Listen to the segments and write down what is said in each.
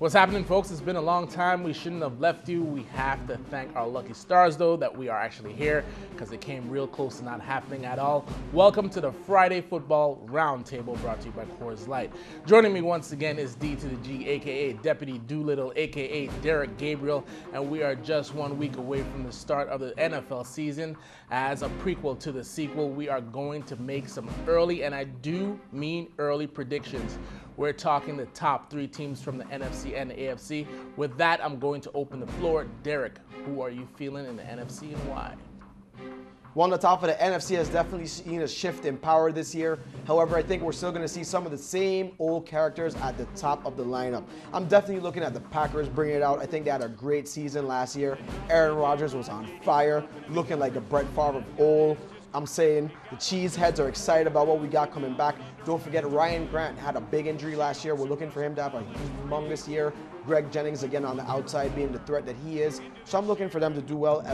What's happening, folks? It's been a long time. We shouldn't have left you. We have to thank our lucky stars, though, that we are actually here because it came real close to not happening at all. Welcome to the Friday Football Roundtable brought to you by Coors Light. Joining me once again is D to the G, a.k.a. Deputy Doolittle, a.k.a. Derek Gabriel, and we are just 1 week away from the start of the NFL season. As a prequel to the sequel, we are going to make some early, and I do mean early, predictions. We're talking the top 3 teams from the NFC and the AFC. With that, I'm going to open the floor. Derek, who are you feeling in the NFC and why? Well, on the top of the NFC has definitely seen a shift in power this year. However, I think we're still going to see some of the same old characters at the top of the lineup. I'm definitely looking at the Packers bringing it out. I think they had a great season last year. Aaron Rodgers was on fire, looking like a Brett Favre of old. I'm saying the Cheeseheads are excited about what we got coming back. Don't forget, Ryan Grant had a big injury last year. We're looking for him to have a humongous year. Greg Jennings, again, on the outside, being the threat that he is. So I'm looking for them to do well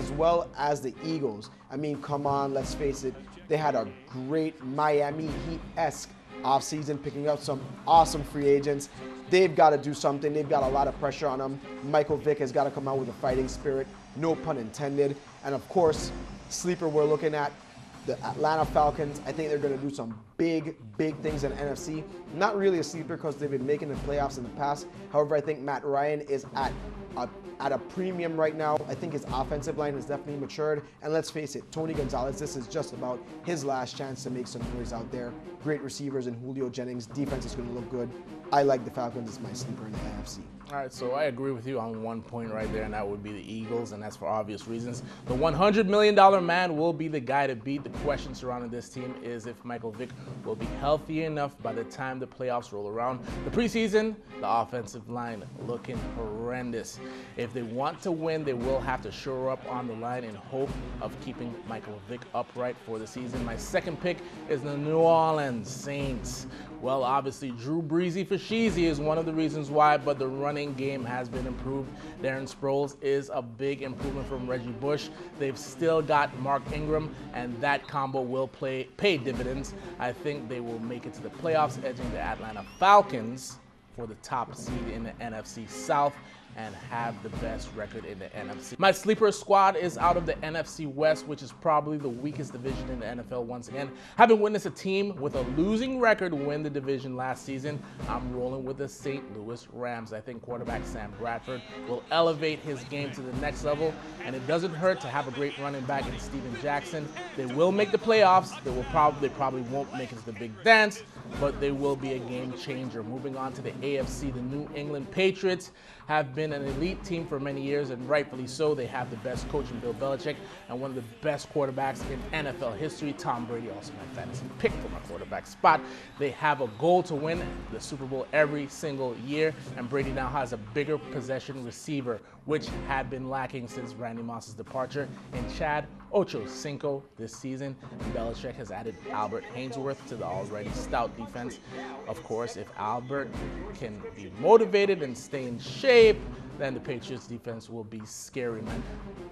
as the Eagles. I mean, come on, let's face it. They had a great Miami Heat-esque offseason, picking up some awesome free agents. They've got to do something. They've got a lot of pressure on them. Michael Vick has got to come out with a fighting spirit. No pun intended. And, of course, sleeper we're looking at, the Atlanta Falcons. I think they're going to do some big things in NFC. Not really a sleeper because they've been making the playoffs in the past. However, I think Matt Ryan is at a premium right now. I think his offensive line has definitely matured. And let's face it, Tony Gonzalez, this is just about his last chance to make some noise out there. Great receivers in Julio Jennings. Defense is going to look good. I like the Falcons as my sleeper in the AFC. All right, so I agree with you on one point right there, and that would be the Eagles, and that's for obvious reasons. The $100 million man will be the guy to beat. The question surrounding this team is if Michael Vick will be healthy enough by the time the playoffs roll around. The preseason, the offensive line looking horrendous. If they want to win, they will have to shore up on the line in hope of keeping Michael Vick upright for the season. My second pick is the New Orleans Saints. Well, obviously, Drew Breezy for Sheezy is one of the reasons why, but the running game has been improved. Darren Sproles is a big improvement from Reggie Bush. They've still got Mark Ingram, and that combo will pay dividends. I think they will make it to the playoffs, edging the Atlanta Falcons for the top seed in the NFC South and have the best record in the NFC. My sleeper squad is out of the NFC West, which is probably the weakest division in the NFL once again. Having witnessed a team with a losing record win the division last season, I'm rolling with the St. Louis Rams. I think quarterback Sam Bradford will elevate his game to the next level, and it doesn't hurt to have a great running back in Steven Jackson. They will make the playoffs. They probably won't make it to the big dance, but they will be a game changer. Moving on to the AFC, the New England Patriots have been an elite team for many years, and rightfully so. They have the best coach in Bill Belichick and one of the best quarterbacks in NFL history. Tom Brady, also my fantasy pick for my quarterback spot. They have a goal to win the Super Bowl every single year, and Brady now has a bigger possession receiver, which had been lacking since Randy Moss's departure in Chad Ochocinco this season. And Belichick has added Albert Haynesworth to the already stout defense. Of course, if Albert can be motivated and stay in shape, then the Patriots defense will be scary, man.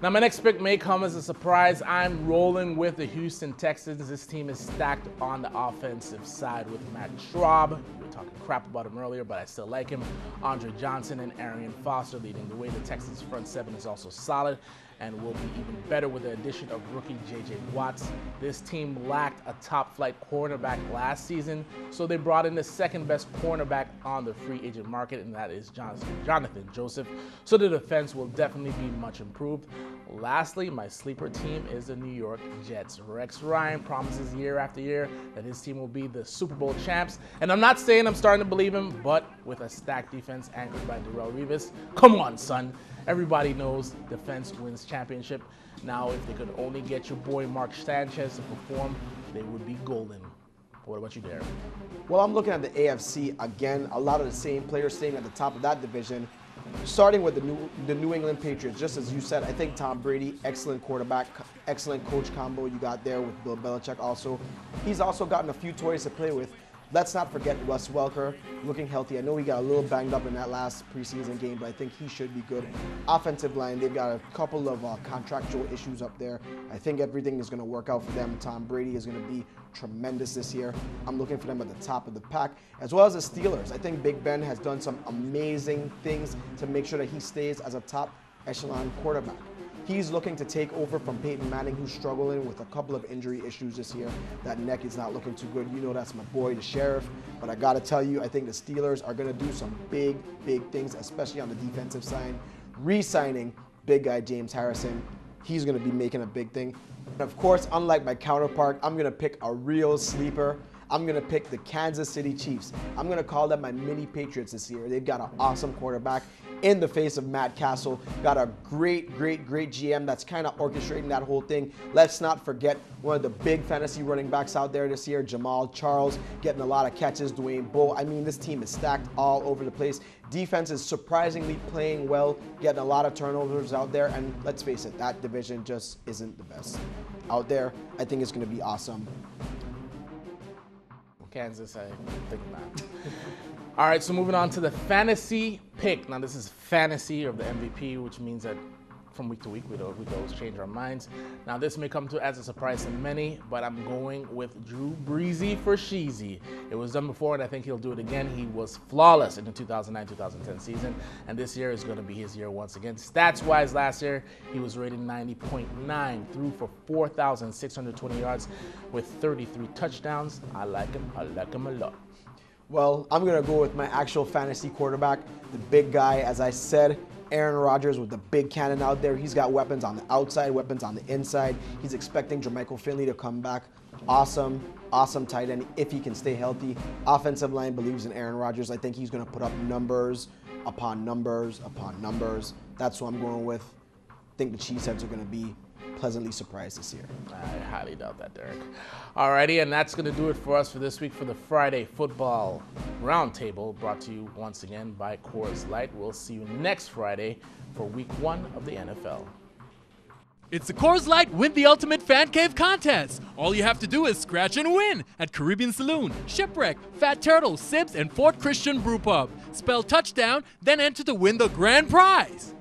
Now, my next pick may come as a surprise. I'm rolling with the Houston Texans. This team is stacked on the offensive side with Matt Schraub. We were talking crap about him earlier, but I still like him. Andre Johnson and Arian Foster leading the way. The Texans' front seven is also solid and will be even better with the addition of rookie J.J. Watts. This team lacked a top-flight cornerback last season, so they brought in the second-best cornerback on the free agent market, and that is Jonathan Joseph. So the defense will definitely be much improved. Lastly, my sleeper team is the New York Jets. Rex Ryan promises year after year that his team will be the Super Bowl champs, and I'm not saying I'm starting to believe him, but with a stacked defense anchored by Darrelle Revis, come on, son. Everybody knows defense wins championship. Now, if they could only get your boy Mark Sanchez to perform, they would be golden. What about you, Derek? Well, I'm looking at the AFC again. A lot of the same players staying at the top of that division. Starting with the New England Patriots, just as you said, I think Tom Brady, excellent quarterback, excellent coach combo you got there with Bill Belichick also. He's also gotten a few toys to play with. Let's not forget Wes Welker looking healthy. I know he got a little banged up in that last preseason game, but I think he should be good. Offensive line, they've got a couple of contractual issues up there. I think everything is going to work out for them. Tom Brady is going to be tremendous this year. I'm looking for them at the top of the pack, as well as the Steelers. I think Big Ben has done some amazing things to make sure that he stays as a top echelon quarterback. He's looking to take over from Peyton Manning, who's struggling with a couple of injury issues this year. That neck is not looking too good. You know that's my boy, the Sheriff. But I got to tell you, I think the Steelers are going to do some big, big things, especially on the defensive side. Re-signing big guy James Harrison. He's going to be making a big thing. And of course, unlike my counterpart, I'm going to pick a real sleeper. I'm going to pick the Kansas City Chiefs. I'm going to call them my mini Patriots this year. They've got an awesome quarterback in the face of Matt Castle. Got a great, great, great GM that's kind of orchestrating that whole thing. Let's not forget one of the big fantasy running backs out there this year, Jamal Charles, getting a lot of catches, Dwayne Bowe. I mean, this team is stacked all over the place. Defense is surprisingly playing well, getting a lot of turnovers out there. And let's face it, that division just isn't the best out there. I think it's going to be awesome. Kansas, I think not. All right, so moving on to the fantasy pick. Now, this is fantasy of the MVP, which means that from week to week, we always change our minds. Now, this may come as a surprise to many, but I'm going with Drew Breezy for Sheezy. It was done before, and I think he'll do it again. He was flawless in the 2009-2010 season, and this year is going to be his year once again. Stats-wise, last year, he was rated 90.9, threw for 4,620 yards with 33 touchdowns. I like him a lot. Well, I'm going to go with my actual fantasy quarterback, the big guy, as I said, Aaron Rodgers with the big cannon out there. He's got weapons on the outside, weapons on the inside. He's expecting Jermichael Finley to come back. Awesome, awesome tight end if he can stay healthy. Offensive line believes in Aaron Rodgers. I think he's going to put up numbers upon numbers upon numbers. That's what I'm going with. I think the Cheeseheads are going to be pleasantly surprised this year. I highly doubt that, Derek. Alrighty, and that's going to do it for us for this week for the Friday Football Roundtable, brought to you once again by Coors Light. We'll see you next Friday for Week 1 of the NFL. It's the Coors Light Win the Ultimate Fan Cave Contest. All you have to do is scratch and win at Caribbean Saloon, Shipwreck, Fat Turtle, Sibs, and Fort Christian Brew Pub. Spell touchdown, then enter to win the grand prize.